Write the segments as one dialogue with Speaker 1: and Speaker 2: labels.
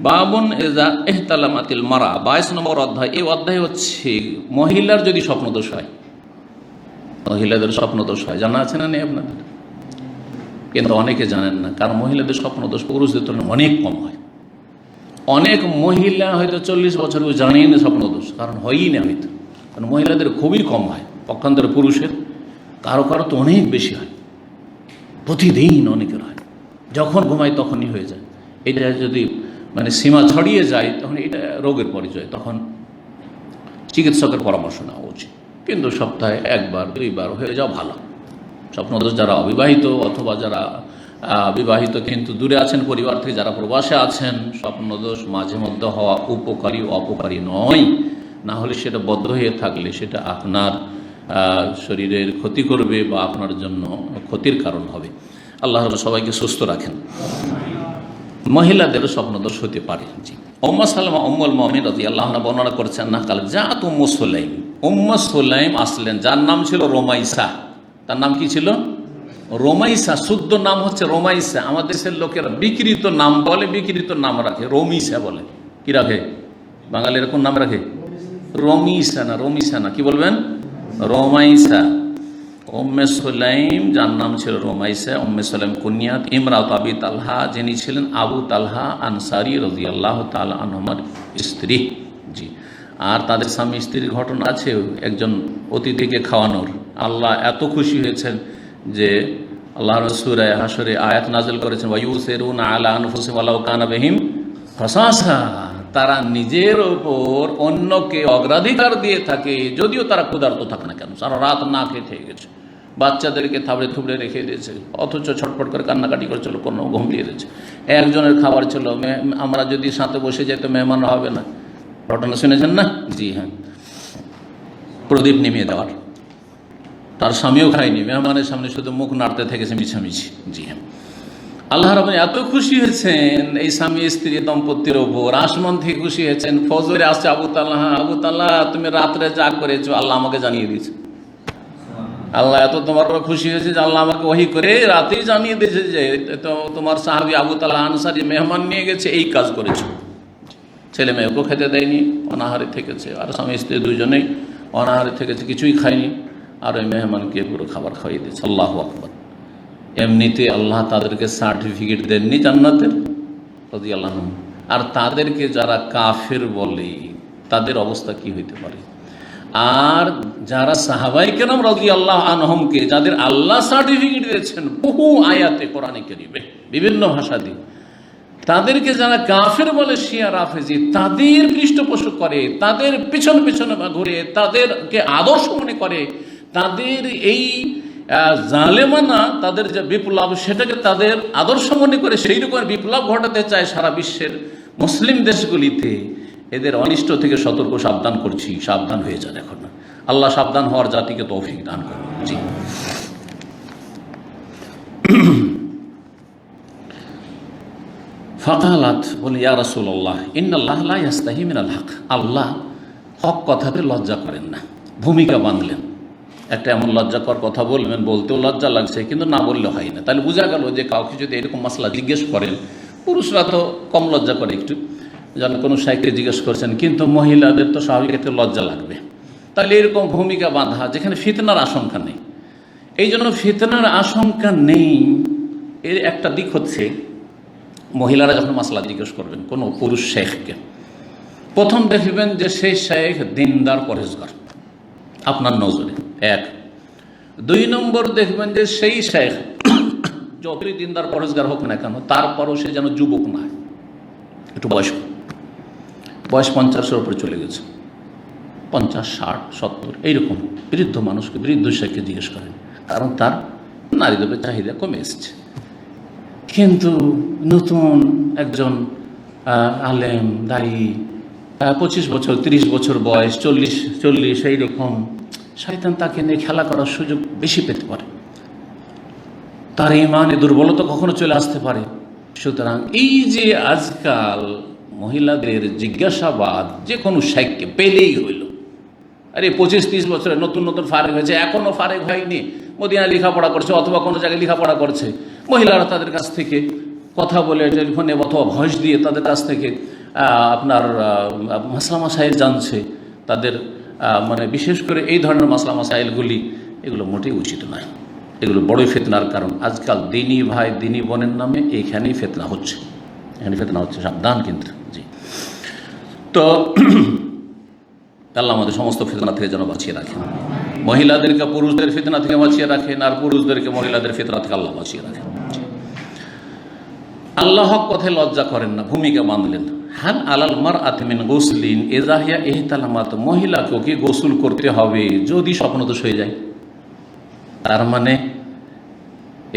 Speaker 1: বাবুন এজা ইহতালামাতিল মারা, 22 নম্বর অধ্যায়। এই অধ্যায় হচ্ছে মহিলার যদি স্বপ্নদোষ হয়, মহিলাদের স্বপ্নদোষ হয়, জানা আছে না নেই আপনাদের? কিন্তু অনেকে জানেন না, কারণ মহিলাদের স্বপ্নদোষ পুরুষদের তুলনায় অনেক কম হয়। অনেক মহিলা হয়তো 40 বছরও জানেই না স্বপ্নদোষ, কারণ হয়ই না হয়তো, কারণ মহিলাদের খুবই কম হয়, পক্ষান্তরে পুরুষের কারো কারো তো অনেক বেশি হয়, প্রতিদিন অনেকের হয়, যখন ঘুমায় তখনই হয়ে যায়। এটা যদি মানে সীমা ছড়িয়ে যায় তখন এটা রোগের পরিচয়, তখন চিকিৎসকের পরামর্শ নেওয়া উচিত। কিন্তু সপ্তাহে 1 বার 2 বার হয়ে যাওয়া ভালো। স্বপ্নদোষ যারা অবিবাহিত অথবা যারা বিবাহিত কিন্তু দূরে আছেন পরিবার থেকে, যারা প্রবাসে আছেন, স্বপ্নদোষ মাঝে মধ্যে হওয়া উপকারী অপকারী নয়। না হলে সেটা বদ্ধ হয়ে থাকলে সেটা আপনার শরীরের ক্ষতি করবে বা আপনার জন্য ক্ষতির কারণ হবে। আল্লাহ সবাইকে সুস্থ রাখেন। মহিলাদেরও স্বপ্নদোষ হতে পারে। জি, উম্মে সালামা উম্মুল মুমিনিন রাদিয়াল্লাহু আনহা বর্ণনা করেছেন না কাল জাত উম্মু সুলাইম, উম্মে সুলাইম আসলেন, যার নাম ছিল রোমাইসা। তার নাম কি ছিল? রোমাইসা। শুদ্ধ নাম হচ্ছে রোমাইসা। আমাদের দেশের লোকেরা বিকৃত নাম বলে, বিকৃত নাম রাখে, রমিসা বলে। কি রাখে? বাঙালিরা কোন নাম রাখে? রমিসা না, রমিসা না, কি বলবেন? রোমাইসা। উম্মে সুলাইম, যার নাম ছিল রোমাইসা। উম্মে সুলাইম কুনিয়াত ইমরাত আবি তালহা, যিনি ছিলেন আবু তালহা আনসারী রাদিয়াল্লাহু তাআলা আনহুমার স্ত্রী। জি, আর তাদের স্বামী স্ত্রীর ঘটনা আছে একজন অতিথিকে খাওয়ানোর। আল্লাহ এত খুশি হয়েছেন যে আল্লাহ সূরা হাশরে আয়াত নাযিল করেছেন, ওয়া ইউসিরুনা আলা আনফুসিহিম ওয়ালাউ কানা বিহিম খাসাসা। তারা নিজের ওপর অন্যকে অগ্রাধিকার দিয়ে থাকে, যদিও তারা ক্ষুধার্ত থাকে না কেন, সারা রাত না খেয়ে থেকে গেছে, বাচ্চাদেরকে থাবড়ে থুবড়ে রেখে দিয়েছে, অথচ ছটফট করে কান্নাকাটি করেছিল, কোনো ঘুম দিয়ে দিয়েছে। একজনের খাবার ছিল, আমরা যদি সাথে বসে যাই তো মেহমান হবে না। ঘটনা শুনেছেন না? জি হ্যাঁ, প্রদীপ নিমিয়ে দেওয়ার। তার স্বামীও খায়নি, মেহমানের সামনে শুধু মুখ নাড়তে থেকেছে মিছামিছি। জি হ্যাঁ, আল্লাহ রাব্বুল এত খুশি হয়েছেন এই স্বামী স্ত্রী দম্পতির ওপর, আসমান থেকে খুশি হয়েছেন। ফজরে আসছে আবু তালহা, আবু তালহা তুমি রাত্রে যা করেছো আল্লাহ আমাকে জানিয়ে দিয়েছে। আল্লাহ এত তোমার উপর খুশি হয়েছে যে আল্লাহ আমাকে ওহী করে রাতেই জানিয়ে দিয়েছে যে তোমার সাহাবী আবু তালহা আনসারী মেহমান নিয়ে গেছে, এই কাজ করেছো। ছেলে মেয়েকেও খেতে দেয়নি, অনাহারে থেকেছে, আর স্বামী স্ত্রী দুজনেই অনাহারে থেকেছে, কিছুই খায়নি, আর ওই মেহমানকে পুরো খাবার খাইয়ে দিয়েছে। আল্লাহু আকবার। এমনিতে আল্লাহ তাদেরকে সার্টিফিকেট দেননি জান্নাতের রাদিয়াল্লাহু আনহু, আর তাদেরকে যারা কাফের বলে তাদের অবস্থা কি হইতে পারে। আর যারা সাহাবায়ে কেরাম রাদিয়াল্লাহু আনহুমকে যাদের আল্লাহ সার্টিফিকেট দিয়েছেন বহু আয়াতে কোরআনে কারীমে বিভিন্ন ভাষা দিয়ে, তাদেরকে যারা কাফের বলে শিয়া রাফেজি, তাদের পৃষ্ঠপোষক করে, তাদের পিছনে পিছনে ঘুরে, তাদেরকে আদর্শ মনে করে, তাদের এই জালেমানা তাদের যে বিপ্লব সেটাকে তাদের আদর্শ মনে করে সেই রকম বিপ্লব ঘটাতে চায় সারা বিশ্বের মুসলিম দেশগুলিতে। এদের অনিষ্ট থেকে সতর্ক সাবধান করছি, সাবধান হয়ে যান। এখন আল্লাহ সাবধান হওয়ার জাতিকে তৌফিক দান করুন। জি, ফাকালাত বলে, ইয়া রাসূলুল্লাহ ইন্নাল্লাহ লা ইয়াস্তাহি মিনাল হক। আল্লাহ হক কথাতে লজ্জা করেন না। ভূমিকা বাঁধলেন, একটা এমন লজ্জাকর কথা বলবেন, বলতেও লজ্জা লাগছে কিন্তু না বললে হয় না। তাহলে বোঝা গেল যে কাউকে যদি এরকম মাসলা জিজ্ঞেস করেন, পুরুষরা তো কম লজ্জা করে একটু, যেন কোনো শাইখকে জিজ্ঞেস করছেন, কিন্তু মহিলাদের তো স্বাভাবিক একটু লজ্জা লাগবে। তাহলে এরকম ভূমিকা বাঁধা যেখানে ফিতনার আশঙ্কা নেই। এই জন্য ফিতনার আশঙ্কা নেই এর একটা দিক হচ্ছে, মহিলারা যখন মাসলা জিজ্ঞেস করবেন কোনো পুরুষ শেখকে, প্রথম দেখবেন যে সেই শেখ দিনদার পরেজগার আপনার নজরে, 1। 2 নম্বর দেখবেন যে সেই শেখ যতই দিনদার পরেজগার হোক না কেন, তারপরও সে যেন যুবক না, একটু বয়স 50-এর উপরে চলে গেছে, 50, 60, 70 এইরকম বৃদ্ধ মানুষকে, বৃদ্ধ শেখকে জিজ্ঞেস করেন, কারণ তার নারীদের চাহিদা কমে এসছে। কিন্তু নতুন একজন আলেম দায়ী, 25 বছর 30 বছর বয়স, 40 এইরকম, শয়তান তাকে নিয়ে খেলা করার সুযোগ বেশি পেতে পারে, তার ইমানে দুর্বলতা কখনো চলে আসতে পারে। সুতরাং এই যে আজকাল মহিলাদের জিজ্ঞাসাবাদ যে কোনো শাইখকে পেলেই হইল, আরে 25-30 বছরে নতুন নতুন ফারেক হয়েছে, এখনও ফারেক হয়নি, মদিনায় লেখাপড়া করছে অথবা কোনো জায়গায় লেখাপড়া করছে, মহিলারা তাদের কাছ থেকে কথা বলে টেলিফোনে অথবা ভয়েস দিয়ে তাদের কাছ থেকে আপনার মাসলা মাসাইল জানছে, তাদের মানে বিশেষ করে এই ধরনের মাসলা মাসাইলগুলি, এগুলো মোটেই উচিত নয়। এগুলো বড়ই ফিতনার কারণ। আজকাল দিনী ভাই দিনী বোনের নামে এইখানেই ফিতনা হচ্ছে, এখানে ফিতনা হচ্ছে, সাবধান কিন্তু। জি, তো আল্লাহ আমাদের সমস্ত ফিতনা থেকে যেন বাঁচিয়ে রাখেন। মহিলাদেরকে পুরুষদের ফিতনা থেকে বাঁচিয়ে রাখেন, আর পুরুষদেরকে মহিলাদের ফিতনা থেকে আল্লাহ বাঁচিয়ে রাখেন। আল্লাহ হক কথায় লজ্জা করেন না, ভূমিকা বাঁধলেন। হান আলাল মার আতমিন গোসলিন এজাহিয়া এহতালামাত, মহিলাকেও কি গোসল করতে হবে যদি স্বপ্নদোষ হয়ে যায়? তার মানে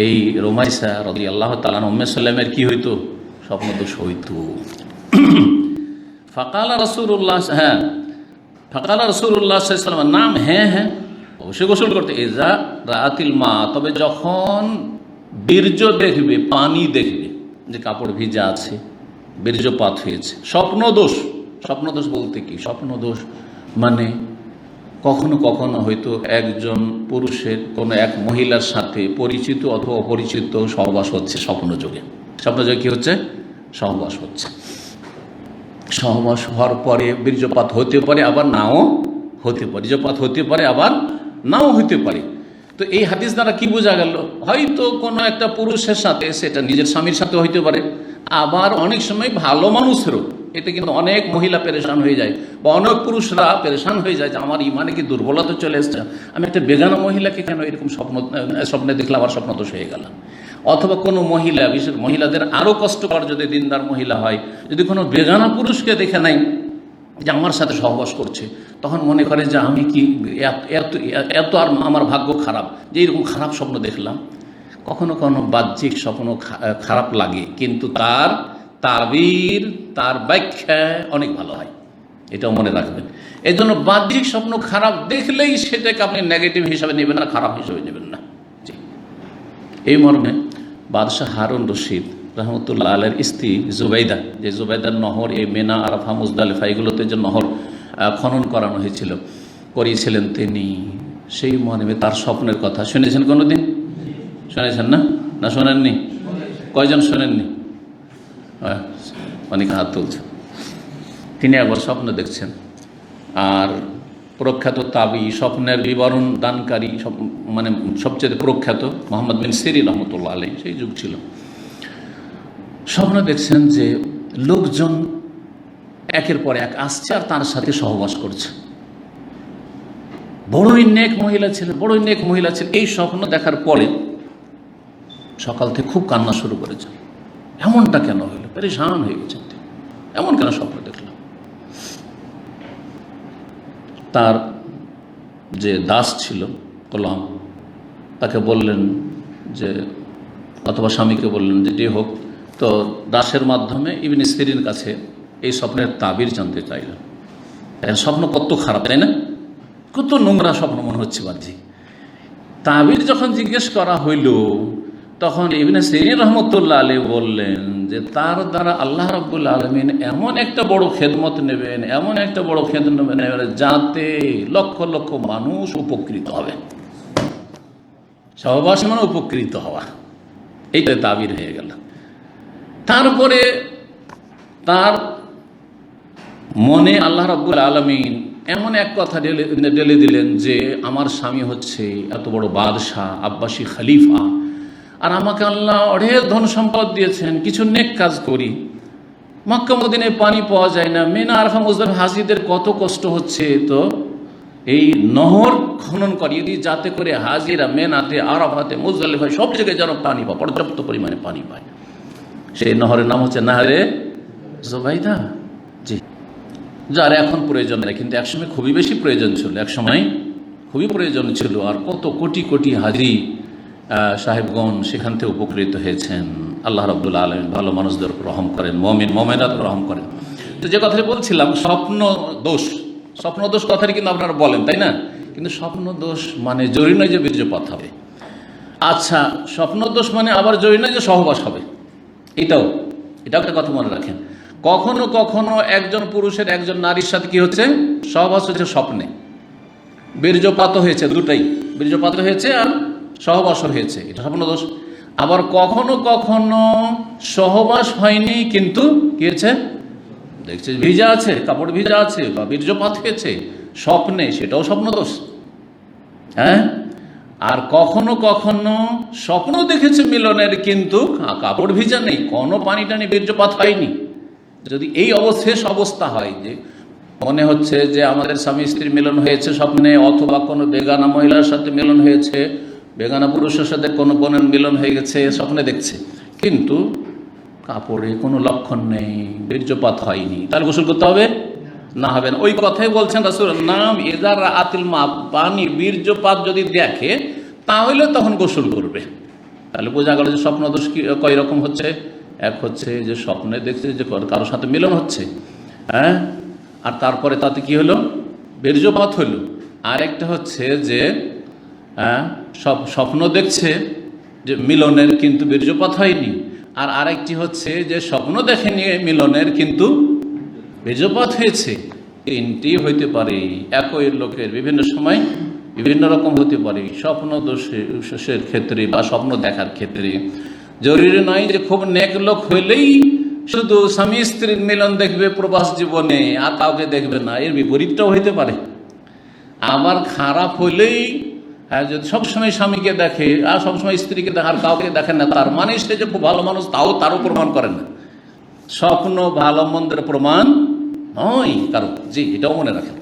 Speaker 1: এই রোমাইসা রাদিয়াল্লাহু তাআলা উম্মে সালামের কি হইতো? স্বপ্নদোষ হইতো। ফাকালা রাসূলুল্লাহ, হ্যাঁ ফাকালা রাসূলুল্লাহ সাল্লাল্লাহু আলাইহি ওয়াসাল্লাম, নাম হ্যাঁ হ্যাঁ অবশ্যই গোসল করতে। এজা রাআতিল মা, তবে যখন বীর্য দেখবে, পানি দেখবে যে কাপড় ভিজা আছে, বীর্যপাত হয়েছে। স্বপ্নদোষ, স্বপ্নদোষ বলতে কি? স্বপ্নদোষ মানে কখনো কখনো হয়তো একজন পুরুষের কোনো এক মহিলার সাথে পরিচিত অথবা অপরিচিত সহবাস হচ্ছে স্বপ্নযোগে। স্বপ্নযোগে কি হচ্ছে? সহবাস হচ্ছে। সহবাস হওয়ার পরে বীর্যপাত হতে পারে, আবার নাও হতে পারে। বীর্যপাত হতে পারে, আবার নাও হতে পারে। তো এই হাদিস দ্বারা কি বোঝা গেল? হয়তো কোনো একটা পুরুষের সাথে, সেটা নিজের স্বামীর সাথে হইতে পারে, আবার অনেক সময় ভালো মানুষেরও। এতে কিন্তু অনেক মহিলা পেরেশান হয়ে যায়, বা অনেক পুরুষরা পেরেশান হয়ে যায় যে আমার ইমানে কি দুর্বলতা চলে এসছে, আমি একটা বেগানা মহিলাকে কেন এরকম স্বপ্নে দেখলাম, আর স্বপ্নদোষ হয়ে গেলাম। অথবা কোনো মহিলা, বিশেষ মহিলাদের আরও কষ্টকর যদি দিনদার মহিলা হয়, যদি কোনো বেগানা পুরুষকে দেখে নাই যে আমার সাথে সহবাস করছে, তখন মনে করে যে আমি কি এত আর আমার ভাগ্য খারাপ যে এরকম খারাপ স্বপ্ন দেখলাম। কখনো কখনো বাহ্যিক স্বপ্ন খারাপ লাগে, কিন্তু তার তাবির, তার ব্যাখ্যা অনেক ভালো হয়, এটাও মনে রাখবেন। এই জন্য বাহ্যিক স্বপ্ন খারাপ দেখলেই সেটাকে আপনি নেগেটিভ হিসাবে নেবেন না, খারাপ হিসাবে নেবেন না। এই মর্মে বাদশাহ হারুন রশিদ রহমতুল্লাহ আলাইহির স্ত্রী জুবাইদা, যে জুবাইদার নহর, এই মেনা, আরাফা, মুজদালিফা এগুলোতে যে নহর খনন করানো হয়েছিল, করিয়েছিলেন তিনি, সেই মর্মে তার স্বপ্নের কথা শুনেছেন কোনোদিন? শুনেছেন না? না শোনেননি? কয়জন শোনেননি? অনেক হাত তুলছে। তিনি একবার স্বপ্ন দেখছেন, আর প্রখ্যাত তাবি, স্বপ্নের বিবরণ দানকারী, মানে সবচেয়ে প্রখ্যাত মোহাম্মদ বিন সিরিন রহমতুল্লাহ আলাইহি, সেই যুগ ছিল। স্বপ্ন দেখছেন যে লোকজন একের পর এক আসছে আর তার সাথে সহবাস করছে। বড়ই নেক মহিলা ছিলেন, বড়ই নেক মহিলা ছিলেন। এই স্বপ্ন দেখার পরে সকাল থেকে খুব কান্না শুরু করেছেন। এমনটা কেন হইল? পেরেশান হয়ে গেছেন, এমন কেন স্বপ্ন দেখলাম? তার যে দাস ছিল গোলাম, তাকে বললেন যে, অথবা স্বামীকে বললেন যে যে হোক, তো দাসের মাধ্যমে ইবনে সিরিন কাছে এই স্বপ্নের তাবির জানতে চাইলেন। স্বপ্ন কত খারাপ, তাই না? কত নোংরা স্বপ্ন মনে হচ্ছে বাহ্যিক। তাবির যখন জিজ্ঞেস করা হইল, তখন ইবনে সিরিন রহমতুল্লাহ আলাইহি বললেন যে তার দ্বারা আল্লাহ রাব্বুল আলামিন এমন একটা বড় খেদমত নেবেন, এমন একটা বড় খেদমত নেবেন, যাতে লক্ষ লক্ষ মানুষ উপকৃত হবে। সহবাস মানে উপকৃত হওয়া, এইটা তাবির হয়ে গেল। তারপরে তার মনে আল্লাহ রাব্বুল আলামিন এমন এক কথা ঢেলে দিলেন যে আমার স্বামী হচ্ছে এত বড় বাদশাহ, আব্বাসী খলিফা, আর আমাকে আল্লাহ অঢেল ধন সম্পদ দিয়েছেন, কিছু নেক কাজ করি, মক্কা মদিনায় পানি পাওয়া যায় না, মেনা আরাফা মুজদালিফা হাজিদের কত কষ্ট হচ্ছে, তো এই নহর খনন করিয়ে দিই যাতে করে হাজিরা মেনাতে, আরাফাতে, মুজদালিফায় সব জায়গায় যেন পানি পায়, পর্যাপ্ত পরিমাণে পানি পায়। সেই নহরের নাম হচ্ছে নাহরে জুবাইদা। জি, যার এখন প্রয়োজন নেই, কিন্তু একসময় খুবই বেশি প্রয়োজন ছিল, একসময় খুবই প্রয়োজন ছিল। আর কত কোটি কোটি হাজি সাহেবগণ সেখান থেকে উপকৃত হয়েছেন। আল্লাহ রাব্বুল আলামিন ভালো মানুষদের রহম করেন, মুমিন মুমিনাত রহম করেন। তো যে কথাটা বলছিলাম, স্বপ্ন দোষ, স্বপ্ন দোষ কথাটি কিন্তু আপনারা বলেন, তাই না? কিন্তু স্বপ্ন দোষ মানে জরুরি নয় যে বীর্যপাত হবে। আচ্ছা, স্বপ্ন দোষ মানে আবার জরুরি নয় যে সহবাস হবে। এটাও একটা কথা মনে রাখেন। কখনো কখনো একজন পুরুষের একজন নারীর সাথে কি হচ্ছে? সহবাস হচ্ছে স্বপ্নে, বীর্যপাত হয়েছে, দুটাই বীর্যপাত হয়েছে আর সহবাস হয়েছে, এটা স্বপ্ন দোষ। আবার কখনো কখনো সহবাস হয়নি কিন্তু কি হয়েছে, দেখছে ভিজা আছে, কাপড় ভিজা আছে বা বীর্যপাত হয়েছে স্বপ্নে, সেটাও স্বপ্নদোষ। হ্যাঁ, আর কখনো কখনো স্বপ্ন দেখেছে মিলনের কিন্তু কাপড় ভিজা নেই, কোনো পানি টানি বীর্যপাত হয়নি। যদি এই শেষ অবস্থা হয় যে মনে হচ্ছে যে আমাদের স্বামী স্ত্রীর মিলন হয়েছে স্বপ্নে, অথবা কোনো বেগানা মহিলার সাথে মিলন হয়েছে, বেগানা পুরুষের সাথে কোনো বোনের মিলন হয়ে গেছে স্বপ্নে দেখছে, কিন্তু কাপড়ে কোনো লক্ষণ নেই, বীর্যপাত হয়নি, তাহলে গোসল করতে হবে না, হবে না? ওই কথাই বলছেন রাসূল, নাম এজার আতিল মা, পানি বীর্যপাত যদি দেখে তাহলে তখন গোসল করবে। তাহলে বোঝা গেল যে স্বপ্নদোষ কয় রকম হচ্ছে। এক হচ্ছে যে স্বপ্নে দেখছে যে কারোর সাথে মিলন হচ্ছে, হ্যাঁ, আর তারপরে তাতে কি হলো, বীর্যপাত হলো। আর একটা হচ্ছে যে স্বপ্ন দেখছে যে মিলনের কিন্তু বীর্যপাত হয়নি, আর আরেকটি হচ্ছে যে স্বপ্ন দেখেনি মিলনের কিন্তু বীর্যপাত হয়েছে। তিনটি হইতে পারে একই লোকের, বিভিন্ন সময় বিভিন্ন রকম হতে পারে স্বপ্ন দোষের ক্ষেত্রে বা স্বপ্ন দেখার ক্ষেত্রে। জরুরি নয় যে খুব নেক লোক হইলেই শুধু স্বামী স্ত্রীর মিলন দেখবে প্রবাস জীবনে আর কাউকে দেখবে না, এর বিপরীতটাও হইতে পারে। আবার খারাপ হইলেই যদি সবসময় স্বামীকে দেখে আর সবসময় স্ত্রীকে দেখে আর কাউকে দেখে না, তার মানে সে যে খুব ভালো মানুষ তারও প্রমাণ করে না। স্বপ্ন ভালো মন্দের প্রমাণ নয় কারণ, জি, এটাও মনে রাখেন।